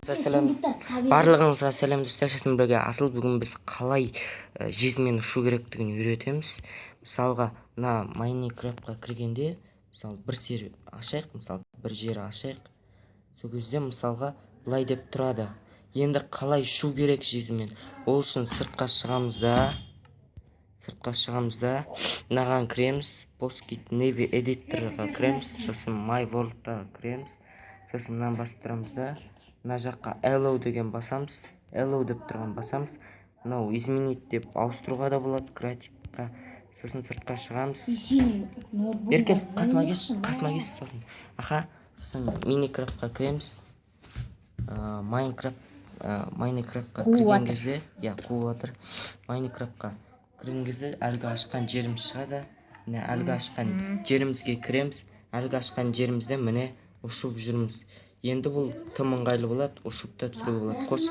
Сәлем. Барлығыңызға сәлем достар. Сізбен бірге асыл бүгін біз қалай жезмен ұшу керектігін үйретеміз. Мысалға, мына Майнкрафтқа кіргенде, мысалы бір сер ашайық, мысалы бір жері ашайық. Сол кезде мысалға былай деп тұрады. Енді қалай ұшу керек жезмен? Ол үшін сыртқа шығамыз да, мынаған кіреміз, Pocket Navy Editor'ға кіреміз, сосын My World'ға кіреміз. Сосын мынаны басып тұрамыз да, мына жаққа Allow деген басамыз, Allow деп тұрған басамыз. Мынау изменить деп ауыстыруға да болады креативқа. Сосын сыртқа шығамыз. Еркек қасыма кес сосын. Сосын Minecraftқа кіреміз. Майнкрафтқа кірген кезде, қуып отыр. Майнкрафтқа кірген кезде әлгі ашқан жеріміз шығады. Міне әлгі ашқан жерімізге кіреміз. Әлгі ашқан жерімізде міне ұшып жүрміз. Енді бұл тым ыңғайлы болады, ұшып та түсіруге болады. Қош